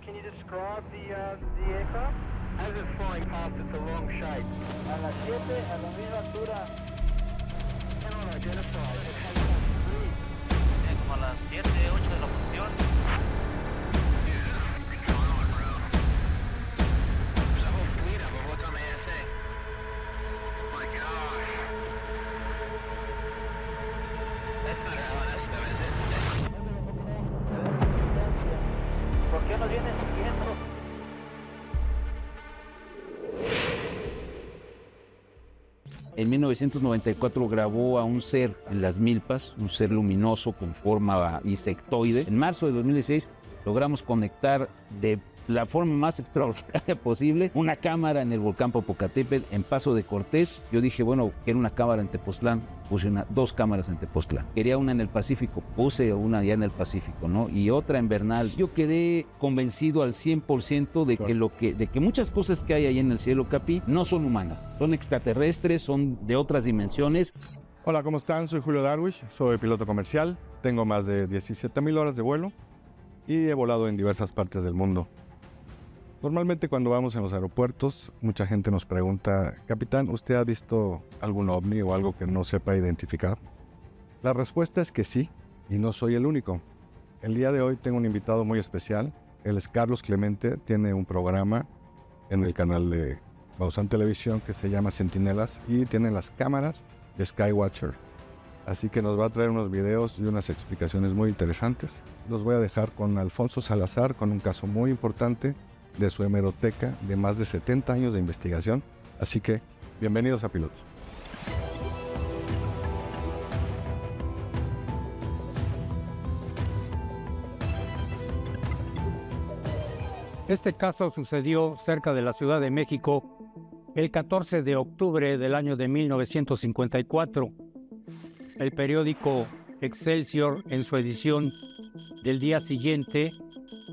can you describe the aircraft? As it's flying past, it's a long shape. A las 7, a la misma altura. Cannot identify. It has some speed. Como a las 7, 8 de la posición. ¿Por qué nos viene siguiendo? En 1994 grabó a un ser en las milpas, un ser luminoso con forma insectoide. En marzo de 2016 logramos conectar de la forma más extraordinaria posible una cámara en el volcán Popocatépetl en Paso de Cortés. Yo dije, bueno, quiero una cámara en Tepoztlán, puse dos cámaras en Tepoztlán. Quería una en el Pacífico, puse una ya en el Pacífico, ¿no? Y otra en Bernal. Yo quedé convencido al 100% de que muchas cosas que hay ahí en el cielo, Capi, no son humanas, son extraterrestres, son de otras dimensiones. Hola, ¿cómo están? Soy Julio Darwish, soy piloto comercial, tengo más de 17,000 horas de vuelo y he volado en diversas partes del mundo. Normalmente cuando vamos en los aeropuertos, mucha gente nos pregunta, capitán, ¿usted ha visto algún ovni o algo que no sepa identificar? La respuesta es que sí, y no soy el único. El día de hoy tengo un invitado muy especial. Él es Carlos Clemente, tiene un programa en el canal de Bausán Televisión que se llama Centinelas y tiene las cámaras de Skywatcher. Así que nos va a traer unos videos y unas explicaciones muy interesantes. Los voy a dejar con Alfonso Salazar con un caso muy importante de su hemeroteca de más de 70 años de investigación. Así que, bienvenidos a Pilotos. Este caso sucedió cerca de la Ciudad de México el 14 de octubre del año de 1954. El periódico Excelsior, en su edición del día siguiente,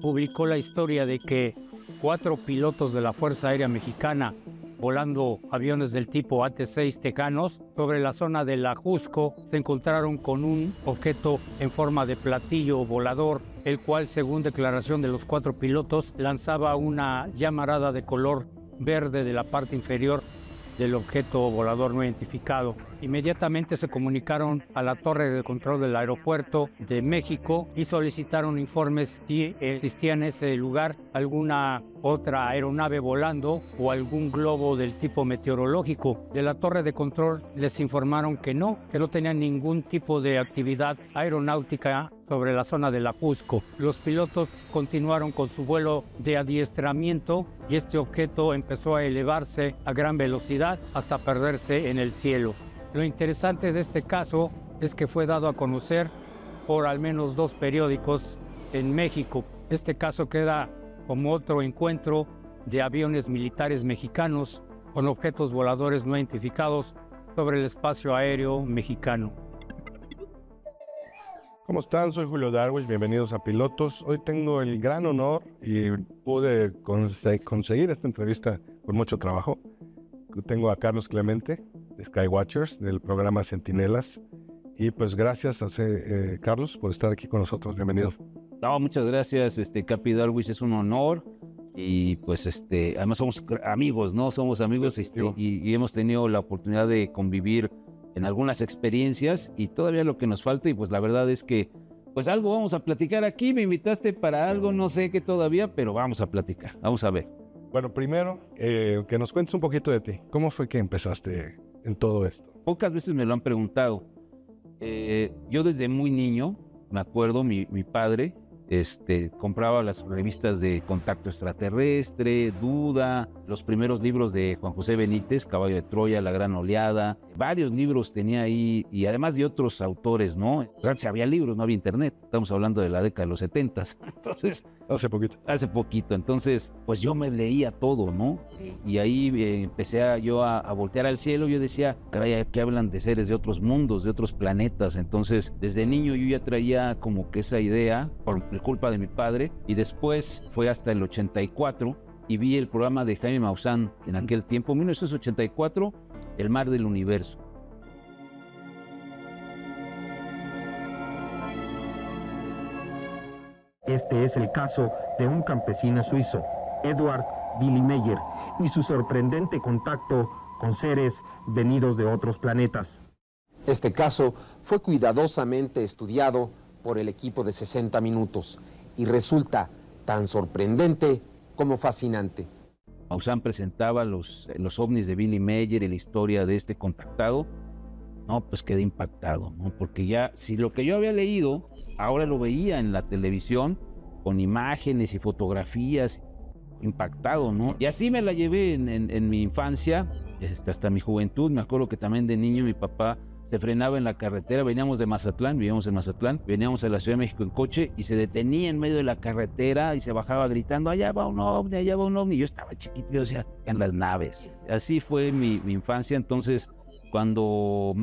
publicó la historia de que 4 pilotos de la Fuerza Aérea Mexicana, volando aviones del tipo AT-6 Tejanos, sobre la zona de la Jusco, se encontraron con un objeto en forma de platillo volador, el cual, según declaración de los 4 pilotos, lanzaba una llamarada de color verde de la parte inferior del objeto volador no identificado. Inmediatamente se comunicaron a la torre de control del aeropuerto de México y solicitaron informes si existía en ese lugar alguna otra aeronave volando o algún globo del tipo meteorológico. De la torre de control les informaron que no tenían ningún tipo de actividad aeronáutica sobre la zona de la Jusco. Los pilotos continuaron con su vuelo de adiestramiento y este objeto empezó a elevarse a gran velocidad hasta perderse en el cielo. Lo interesante de este caso es que fue dado a conocer por al menos 2 periódicos en México. Este caso queda como otro encuentro de aviones militares mexicanos con objetos voladores no identificados sobre el espacio aéreo mexicano. ¿Cómo están? Soy Julio Darwish, bienvenidos a Pilotos. Hoy tengo el gran honor y pude conseguir esta entrevista con mucho trabajo. Tengo a Carlos Clemente, de Skywatchers, del programa Centinelas. Y pues gracias a Carlos por estar aquí con nosotros. Bienvenido. No, muchas gracias, Capi Darwish, es un honor. Y pues además somos amigos, ¿no? Somos amigos y hemos tenido la oportunidad de convivir en algunas experiencias y todavía lo que nos falta, y pues la verdad es que pues algo vamos a platicar aquí. Me invitaste para algo, no sé qué todavía, pero vamos a platicar, vamos a ver. Bueno, primero, que nos cuentes un poquito de ti. ¿Cómo fue que empezaste en todo esto? Pocas veces me lo han preguntado. Yo desde muy niño, me acuerdo, mi padre compraba las revistas de Contacto Extraterrestre, Duda, los primeros libros de Juan José Benítez, Caballo de Troya, La Gran Oleada, varios libros tenía ahí, y además de otros autores, ¿no? Antes había libros, no había internet, estamos hablando de la década de los 70s, entonces... Hace poquito, entonces pues yo me leía todo, ¿no? Y ahí empecé yo a voltear al cielo. Yo decía, caray, aquí hablan de seres de otros mundos, de otros planetas. Entonces desde niño yo ya traía como que esa idea por culpa de mi padre, y después fue hasta el 84 y vi el programa de Jaime Maussan en aquel tiempo, 1984, El Mar del Universo. Este es el caso de un campesino suizo, Eduard Billy Meyer, y su sorprendente contacto con seres venidos de otros planetas. Este caso fue cuidadosamente estudiado por el equipo de 60 Minutos y resulta tan sorprendente como fascinante. Maussan presentaba los ovnis de Billy Meyer y la historia de este contactado. No, pues quedé impactado, ¿no? Porque ya, si lo que yo había leído, ahora lo veía en la televisión, con imágenes y fotografías, impactado, ¿no? Y así me la llevé en mi infancia, hasta mi juventud. Me acuerdo que también de niño mi papá se frenaba en la carretera, veníamos de Mazatlán, vivíamos en Mazatlán, veníamos a la Ciudad de México en coche y se detenía en medio de la carretera y se bajaba gritando, allá va un ovni, allá va un ovni. Yo estaba chiquito, yo decía, en las naves. Así fue mi infancia. Entonces, cuando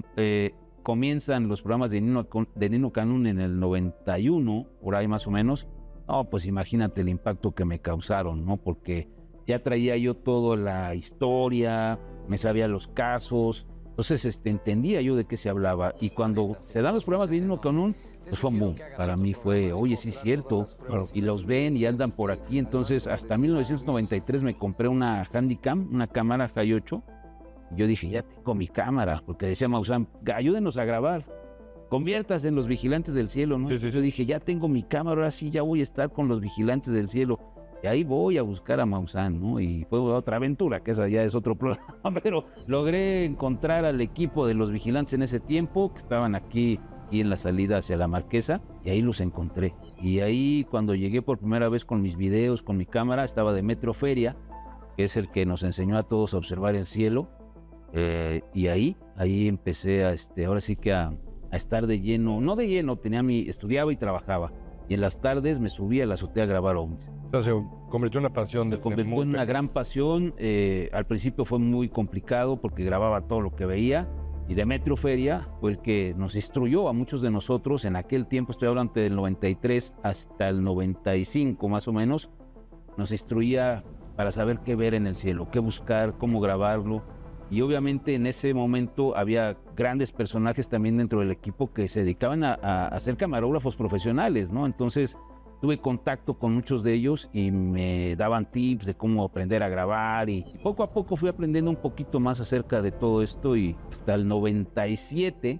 comienzan los programas de Nino Canún en el 91, por ahí más o menos, no, pues imagínate el impacto que me causaron, ¿no? Porque ya traía yo toda la historia, me sabía los casos, entonces entendía yo de qué se hablaba. Y cuando se dan los programas de Nino Canún, pues fue un boom. Para mí fue, oye, sí es cierto, y los ven y andan por aquí. Entonces, hasta 1993 me compré una Handycam, una cámara Hi8. Yo dije, ya tengo mi cámara, porque decía Maussan, ayúdenos a grabar, conviértase en los vigilantes del cielo, ¿no? Sí. Yo dije, ya tengo mi cámara, ahora sí ya voy a estar con los vigilantes del cielo. Y ahí voy a buscar a Maussan, ¿no? Y fue otra aventura, que esa ya es otro programa, pero logré encontrar al equipo de los vigilantes en ese tiempo, que estaban aquí en la salida hacia la Marquesa, y ahí los encontré. Y ahí, cuando llegué por primera vez con mis videos, con mi cámara, estaba Demetrio Feria, que es el que nos enseñó a todos a observar el cielo. Y ahí empecé ahora sí que a estar de lleno, no de lleno, estudiaba y trabajaba, y en las tardes me subía a la azotea a grabar ovnis. O sea, se convirtió en una pasión. Se convirtió en una gran pasión. Al principio fue muy complicado porque grababa todo lo que veía, y Demetrio Feria fue el que nos instruyó a muchos de nosotros en aquel tiempo. Estoy hablando del 93 hasta el 95 más o menos. Nos instruía para saber qué ver en el cielo, qué buscar, cómo grabarlo. Y obviamente en ese momento había grandes personajes también dentro del equipo que se dedicaban a ser camarógrafos profesionales, ¿no? Entonces tuve contacto con muchos de ellos y me daban tips de cómo aprender a grabar, y poco a poco fui aprendiendo un poquito más acerca de todo esto, y hasta el 97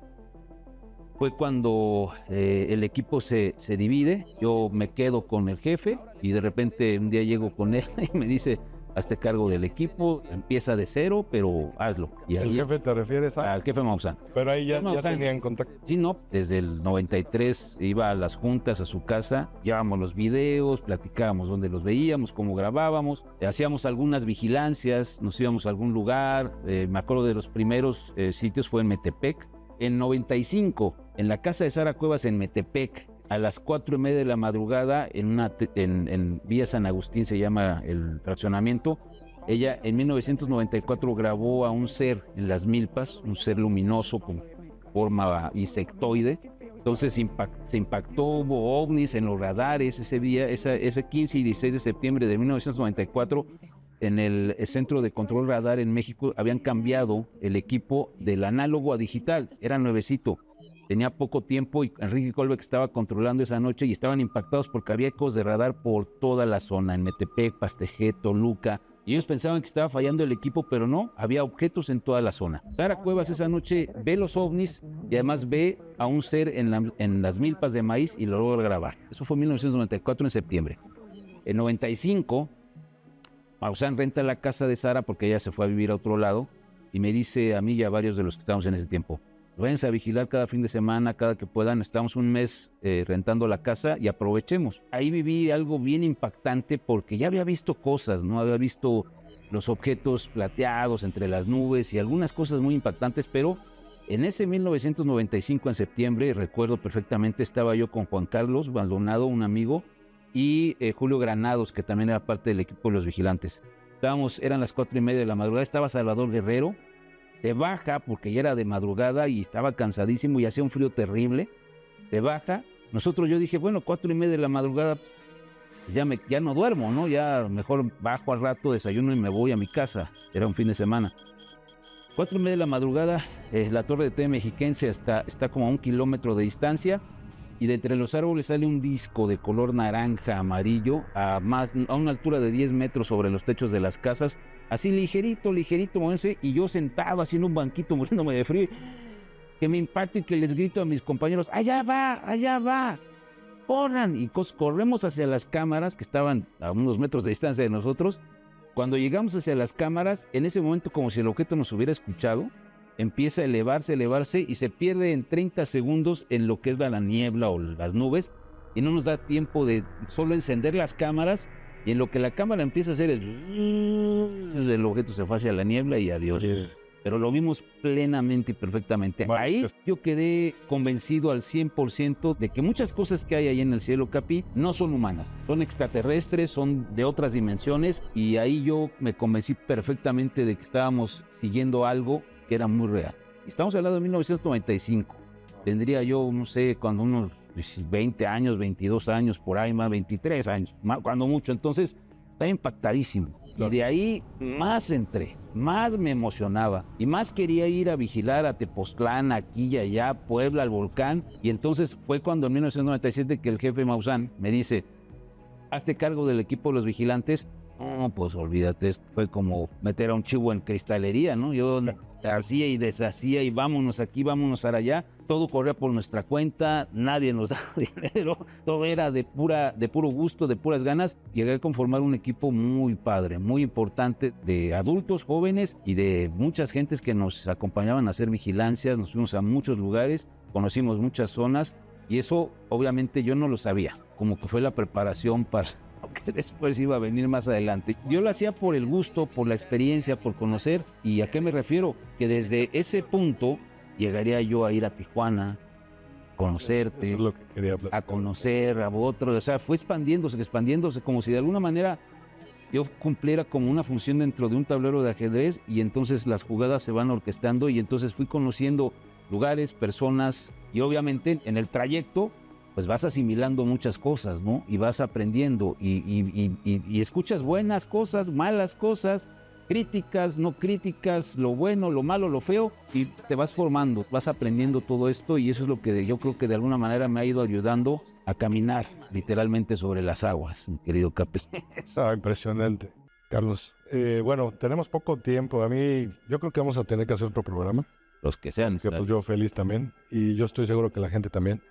fue cuando el equipo se divide. Yo me quedo con el jefe y de repente un día llego con él y me dice, hazte cargo del equipo, empieza de cero, pero hazlo. Y ¿El ahí, jefe te refieres a? al jefe Maussan. Pero ahí ya Maussan. tenían contacto. Sí, no, desde el 93 iba a las juntas a su casa, llevábamos los videos, platicábamos dónde los veíamos, cómo grabábamos, hacíamos algunas vigilancias, nos íbamos a algún lugar. Me acuerdo de los primeros sitios fue en Metepec. En 95, en la casa de Sara Cuevas en Metepec, a las 4:30 de la madrugada, en Villa San Agustín se llama el fraccionamiento. Ella en 1994 grabó a un ser en las milpas, un ser luminoso con forma insectoide. Entonces se impactó, hubo ovnis en los radares ese día, ese 15 y 16 de septiembre de 1994. En el Centro de Control Radar en México habían cambiado el equipo del análogo a digital, era nuevecito. Tenía poco tiempo y Enrique Colbeck estaba controlando esa noche y estaban impactados porque había ecos de radar por toda la zona, en Metepec, Pastejé, Toluca. Y ellos pensaban que estaba fallando el equipo, pero no, había objetos en toda la zona. Sara Cuevas esa noche ve los ovnis y además ve a un ser en las milpas de maíz y lo logra grabar. Eso fue en 1994, en septiembre. En 95, Maussan renta la casa de Sara porque ella se fue a vivir a otro lado y me dice a mí y a varios de los que estábamos en ese tiempo, váyanse a vigilar cada fin de semana, cada que puedan. Estamos un mes rentando la casa y aprovechemos. Ahí viví algo bien impactante porque ya había visto cosas, ¿no? Había visto los objetos plateados entre las nubes y algunas cosas muy impactantes, pero en ese 1995, en septiembre, recuerdo perfectamente, estaba yo con Juan Carlos Maldonado, un amigo, y Julio Granados, que también era parte del equipo de los vigilantes. Eran las 4:30 de la madrugada, estaba Salvador Guerrero. Se baja porque ya era de madrugada y estaba cansadísimo y hacía un frío terrible. Se baja. Yo dije, bueno, 4:30 de la madrugada, ya no duermo, ¿no? Ya mejor bajo al rato, desayuno y me voy a mi casa. Era un fin de semana. 4:30 de la madrugada, la torre de TV Mexiquense está como a 1 kilómetro de distancia. y de entre los árboles sale un disco de color naranja, amarillo, a una altura de 10 metros sobre los techos de las casas, así ligerito, moviéndose, y yo sentado así en un banquito muriéndome de frío, que me impacto y que les grito a mis compañeros, allá va, corran, y corremos hacia las cámaras que estaban a unos metros de distancia de nosotros. Cuando llegamos hacia las cámaras, en ese momento, como si el objeto nos hubiera escuchado, empieza a elevarse y se pierde en 30 segundos en lo que es la niebla o las nubes, y no nos da tiempo de solo encender las cámaras, y en lo que la cámara empieza a hacer es el objeto se fue hacia la niebla y adiós. Sí. Pero lo vimos plenamente y perfectamente. Bueno, ahí yo quedé convencido al 100% de que muchas cosas que hay ahí en el cielo, Capi, no son humanas, son extraterrestres, son de otras dimensiones, y ahí yo me convencí perfectamente de que estábamos siguiendo algo que era muy real. Estamos hablando de 1995. Tendría yo, no sé, cuando unos 20 años, 22 años, por ahí más, 23 años, cuando mucho. Entonces, estaba impactadísimo. Claro. Y de ahí más entré, más me emocionaba y más quería ir a vigilar a Tepoztlán, aquí y allá, Puebla, al volcán. Y entonces fue cuando en 1997 que el jefe Maussan me dice, hazte cargo del equipo de los vigilantes. No, pues olvídate, fue como meter a un chivo en cristalería, ¿no? Yo hacía y deshacía y vámonos aquí, vámonos allá. Todo corría por nuestra cuenta, nadie nos daba dinero, todo era de puro gusto, de puras ganas. Llegué a conformar un equipo muy padre, muy importante, de adultos, jóvenes y de muchas gentes que nos acompañaban a hacer vigilancias. Nos fuimos a muchos lugares, conocimos muchas zonas y eso obviamente yo no lo sabía, como que fue la preparación para que después iba a venir más adelante. Yo lo hacía por el gusto, por la experiencia, por conocer. ¿Y a qué me refiero? Que desde ese punto llegaría yo a ir a Tijuana, conocerte, eso es lo que quería platicar, a conocer a otro. O sea, fue expandiéndose, como si de alguna manera yo cumpliera como una función dentro de un tablero de ajedrez, y entonces las jugadas se van orquestando, y entonces fui conociendo lugares, personas, y obviamente en el trayecto pues vas asimilando muchas cosas, ¿no? Y vas aprendiendo y escuchas buenas cosas, malas cosas, críticas, no críticas, lo bueno, lo malo, lo feo, y te vas formando, vas aprendiendo todo esto, y eso es lo que yo creo que de alguna manera me ha ido ayudando a caminar literalmente sobre las aguas, mi querido Capi. Impresionante, Carlos. Bueno, tenemos poco tiempo. A mí, yo creo que vamos a tener que hacer otro programa. Los que sean. Que, pues, yo feliz también, y yo estoy seguro que la gente también.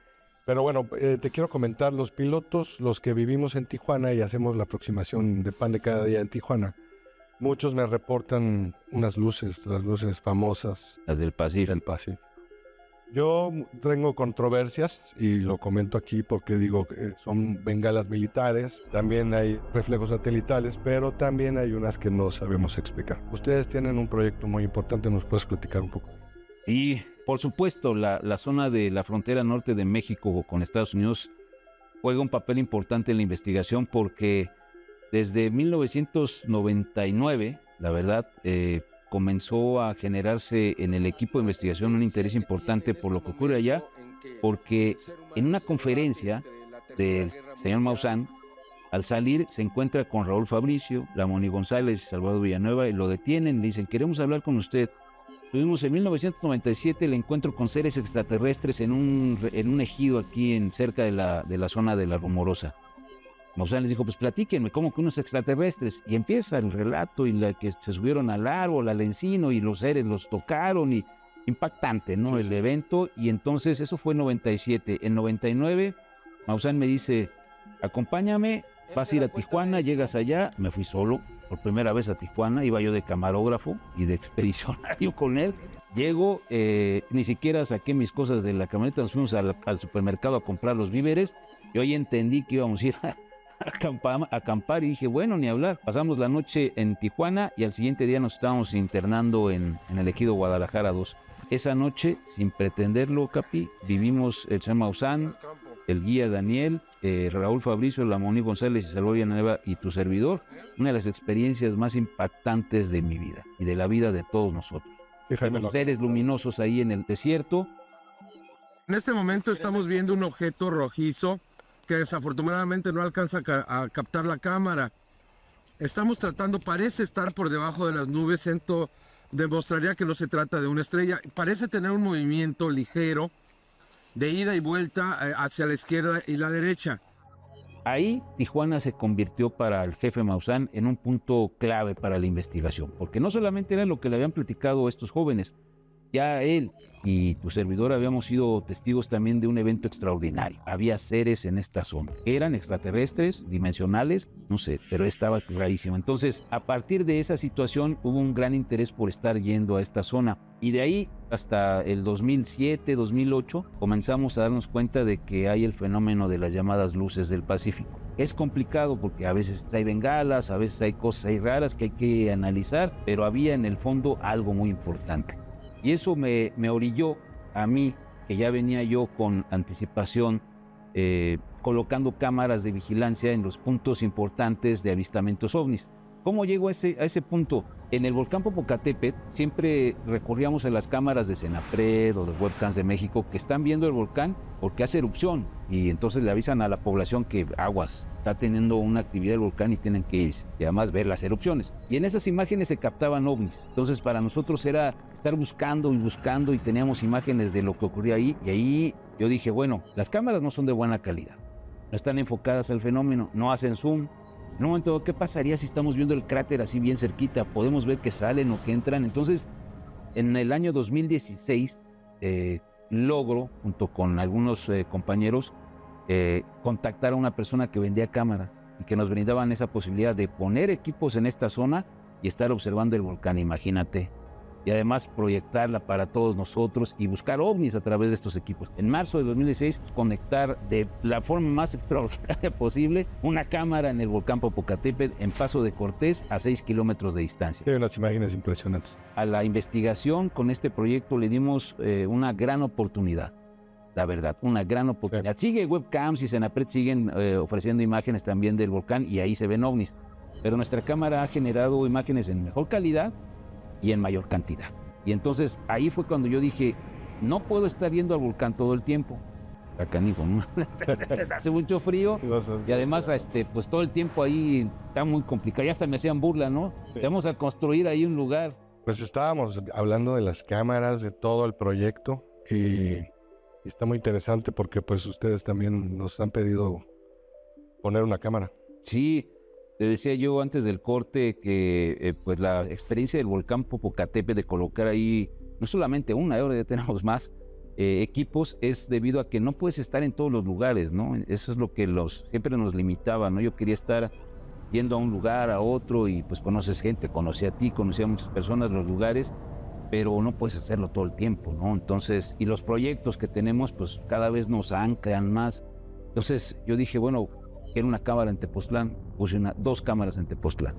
Pero bueno, te quiero comentar, los pilotos, los que vivimos en Tijuana y hacemos la aproximación de Pan de Cada Día en Tijuana, muchos me reportan unas luces, las luces famosas. Las del Pacífico. Del Pacífico. Yo tengo controversias y lo comento aquí porque digo que son bengalas militares, también hay reflejos satelitales, pero también hay unas que no sabemos explicar. Ustedes tienen un proyecto muy importante, ¿nos puedes platicar un poco? Y por supuesto, la zona de la frontera norte de México con Estados Unidos juega un papel importante en la investigación, porque desde 1999, la verdad, comenzó a generarse en el equipo de investigación un interés importante por lo que ocurre allá, porque en una conferencia del señor Maussan, al salir se encuentra con Raúl Fabricio, Lamoni González y Salvador Villanueva, y lo detienen, le dicen, queremos hablar con usted. Tuvimos en 1997 el encuentro con seres extraterrestres en un ejido aquí cerca de la zona de La Rumorosa. Maussan les dijo, pues platíquenme, ¿cómo que unos extraterrestres? Y empieza el relato, y la que se subieron al árbol, al encino, y los seres los tocaron, y impactante, ¿no? El evento. Y entonces eso fue en 97. En 99, Maussan me dice, acompáñame, vas a ir a Tijuana, llegas allá. Me fui solo, por primera vez a Tijuana, iba yo de camarógrafo y de expedicionario con él. Llego, ni siquiera saqué mis cosas de la camioneta, nos fuimos al supermercado a comprar los víveres. Yo ahí entendí que íbamos a ir a acampar, y dije, bueno, ni hablar. Pasamos la noche en Tijuana y al siguiente día nos estábamos internando en el ejido Guadalajara 2. Esa noche, sin pretenderlo, Capi, vivimos el señor Maussan, el guía Daniel, Raúl Fabricio, Lamoni González y Salvador Villanueva y tu servidor, una de las experiencias más impactantes de mi vida y de la vida de todos nosotros. Los seres luminosos ahí en el desierto. En este momento estamos viendo un objeto rojizo que desafortunadamente no alcanza a captar la cámara. Estamos tratando, parece estar por debajo de las nubes, demostraría que no se trata de una estrella. Parece tener un movimiento ligero, de ida y vuelta hacia la izquierda y la derecha. Ahí Tijuana se convirtió para el jefe Maussan en un punto clave para la investigación, porque no solamente era lo que le habían platicado estos jóvenes, ya él y tu servidor habíamos sido testigos también de un evento extraordinario. Había seres en esta zona, eran extraterrestres, dimensionales, no sé, pero estaba clarísimo. Entonces, a partir de esa situación hubo un gran interés por estar yendo a esta zona, y de ahí hasta el 2007, 2008 comenzamos a darnos cuenta de que hay el fenómeno de las llamadas luces del Pacífico. Es complicado porque a veces hay bengalas, a veces hay cosas ahí raras que hay que analizar, pero había en el fondo algo muy importante. Y eso me orilló a mí, que ya venía yo con anticipación, colocando cámaras de vigilancia en los puntos importantes de avistamientos ovnis. ¿Cómo llego a ese punto? En el volcán Popocatépetl siempre recurríamos a las cámaras de Senapred o de Webcams de México que están viendo el volcán porque hace erupción y entonces le avisan a la población que aguas, está teniendo una actividad del volcán y tienen que irse y además ver las erupciones. Y en esas imágenes se captaban ovnis. Entonces para nosotros era estar buscando y teníamos imágenes de lo que ocurría ahí, y ahí yo dije, bueno, las cámaras no son de buena calidad, no están enfocadas al fenómeno, no hacen zoom. En un momento, ¿qué pasaría si estamos viendo el cráter así bien cerquita? Podemos ver que salen o que entran. Entonces, en el año 2016, logro, junto con algunos compañeros, contactar a una persona que vendía cámaras y que nos brindaban esa posibilidad de poner equipos en esta zona y estar observando el volcán, imagínate. Y además proyectarla para todos nosotros y buscar ovnis a través de estos equipos. En marzo de 2016, conectar de la forma más extraordinaria posible una cámara en el volcán Popocatépetl en Paso de Cortés a 6 kilómetros de distancia. Hay unas imágenes impresionantes. A la investigación con este proyecto le dimos una gran oportunidad. La verdad, una gran oportunidad. Sigue Webcams y Senapred siguen ofreciendo imágenes también del volcán y ahí se ven ovnis. Pero nuestra cámara ha generado imágenes en mejor calidad y en mayor cantidad. Y entonces ahí fue cuando yo dije, no puedo estar yendo al volcán todo el tiempo. Acá, ¿no? Hace mucho frío y además pues todo el tiempo ahí está muy complicado. Ya hasta me hacían burla, ¿no? Sí. Vamos a construir ahí un lugar. Pues estábamos hablando de las cámaras, de todo el proyecto, y está muy interesante porque pues ustedes también nos han pedido poner una cámara. Sí. Te decía yo antes del corte que pues la experiencia del volcán Popocatépetl de colocar ahí no solamente una, ahora ya tenemos más equipos, es debido a que no puedes estar en todos los lugares, ¿no? Eso es lo que siempre nos limitaba, ¿no? Yo quería estar yendo a un lugar, a otro, y pues conoces gente, conocí a ti, conocí a muchas personas, los lugares, pero no puedes hacerlo todo el tiempo, ¿no? Entonces, y los proyectos que tenemos pues cada vez nos anclan más. Entonces yo dije, bueno, quiero una cámara en Tepoztlán, puse dos cámaras en Tepoztlán.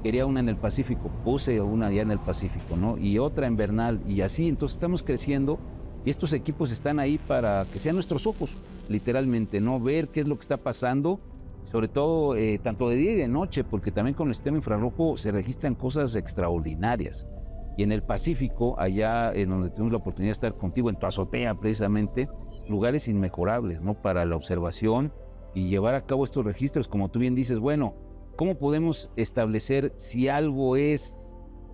Quería una en el Pacífico, puse una ya en el Pacífico, ¿no? Y otra en Bernal, y así. Entonces estamos creciendo y estos equipos están ahí para que sean nuestros ojos, literalmente, ¿no? Ver qué es lo que está pasando, sobre todo tanto de día y de noche, porque también con el sistema infrarrojo se registran cosas extraordinarias. Y en el Pacífico, allá en donde tuvimos la oportunidad de estar contigo, en tu azotea precisamente, lugares inmejorables, ¿no? Para la observación y llevar a cabo estos registros, como tú bien dices, bueno, ¿cómo podemos establecer si algo es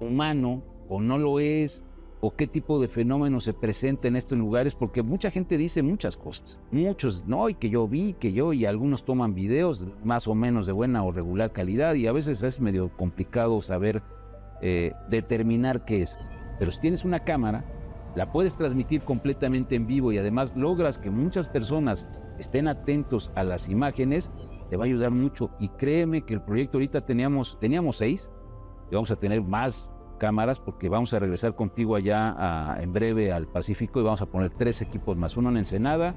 humano o no lo es? ¿O qué tipo de fenómeno se presenta en estos lugares? Porque mucha gente dice muchas cosas. Muchos, no, y que yo vi, y algunos toman videos más o menos de buena o regular calidad, y a veces es medio complicado saber determinar qué es. Pero si tienes una cámara, la puedes transmitir completamente en vivo y además logras que muchas personas estén atentos a las imágenes, te va a ayudar mucho. Y créeme que el proyecto ahorita teníamos 6 y vamos a tener más cámaras porque vamos a regresar contigo allá en breve al Pacífico y vamos a poner 3 equipos más, uno en Ensenada,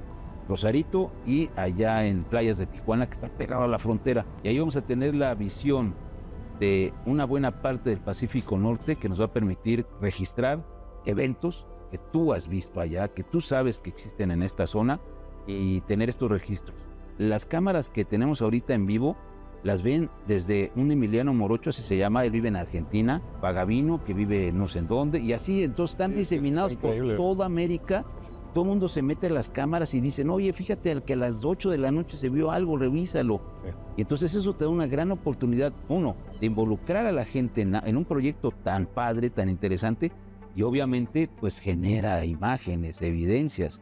Rosarito y allá en playas de Tijuana, que está pegado a la frontera. Y ahí vamos a tener la visión de una buena parte del Pacífico Norte que nos va a permitir registrar eventos que tú has visto allá, que tú sabes que existen en esta zona y tener estos registros. Las cámaras que tenemos ahorita en vivo las ven desde un Emiliano Morocho, así se llama, él vive en Argentina, Pagavino, que vive no sé en dónde, y así, entonces están diseminados por toda América. Todo el mundo se mete a las cámaras y dicen, oye, fíjate que a las 8 de la noche se vio algo, revísalo. Y entonces eso te da una gran oportunidad, uno, de involucrar a la gente en un proyecto tan padre, tan interesante, y obviamente pues genera imágenes, evidencias.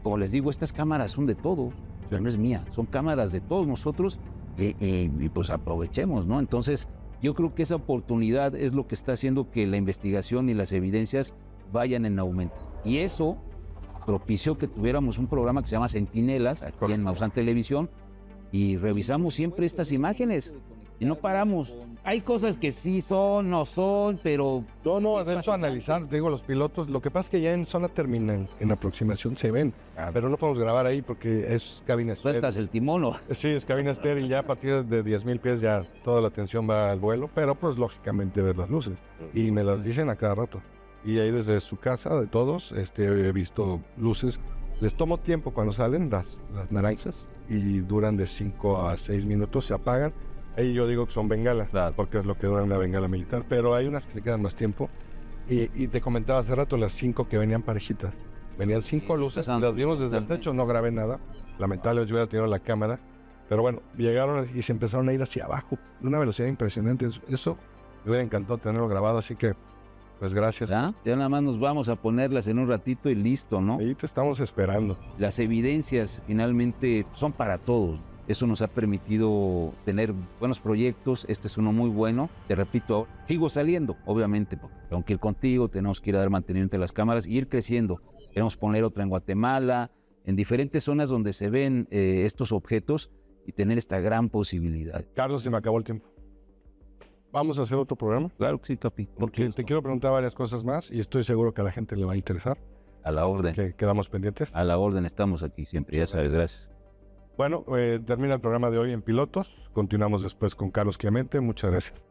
como les digo, estas cámaras son de todo, pero no es mía, son cámaras de todos nosotros y pues aprovechemos, ¿no? Entonces, yo creo que esa oportunidad es lo que está haciendo que la investigación y las evidencias vayan en aumento. Y eso propició que tuviéramos un programa que se llama Centinelas, aquí en Maussan Televisión, y revisamos siempre estas imágenes y no paramos. Hay cosas que sí son, no son, pero... No, de hecho analizar, digo, los pilotos, lo que pasa es que ya en zona terminal, en aproximación se ven, pero no podemos grabar ahí porque es cabina estéril. Sueltas el timón, ¿no? Sí, es cabina estéril, ya a partir de 10,000 pies ya toda la atención va al vuelo, pero pues lógicamente ver las luces, y me las dicen a cada rato. Y ahí desde su casa, de todos, he visto luces. Les tomo tiempo cuando salen las naranjas y duran de 5 a 6 minutos, se apagan. Ahí yo digo que son bengalas, Claro. porque es lo que dura una bengala militar, pero hay unas que se quedan más tiempo. Y te comentaba hace rato las 5 que venían parejitas. Venían 5 luces, las vimos desde el techo, no grabé nada. Lamentablemente yo hubiera tenido la cámara, pero bueno, llegaron y se empezaron a ir hacia abajo, de una velocidad impresionante. Eso me hubiera encantado tenerlo grabado, así que pues gracias. Ya nada más nos vamos a ponerlas en un ratito y listo, ¿no? Ahí te estamos esperando. Las evidencias finalmente son para todos. Eso nos ha permitido tener buenos proyectos. Este es uno muy bueno. Te repito, sigo saliendo, obviamente, porque tengo que ir contigo, tenemos que ir a dar mantenimiento a las cámaras y ir creciendo. Queremos poner otra en Guatemala, en diferentes zonas donde se ven estos objetos y tener esta gran posibilidad. Carlos, se me acabó el tiempo. ¿Vamos a hacer otro programa? Claro que sí, Capi. Porque te quiero preguntar varias cosas más y estoy seguro que a la gente le va a interesar. A la orden. Que quedamos pendientes. A la orden, estamos aquí siempre, ya sabes, gracias. Bueno, termina el programa de hoy en Pilotos. Continuamos después con Carlos Clemente. Muchas gracias.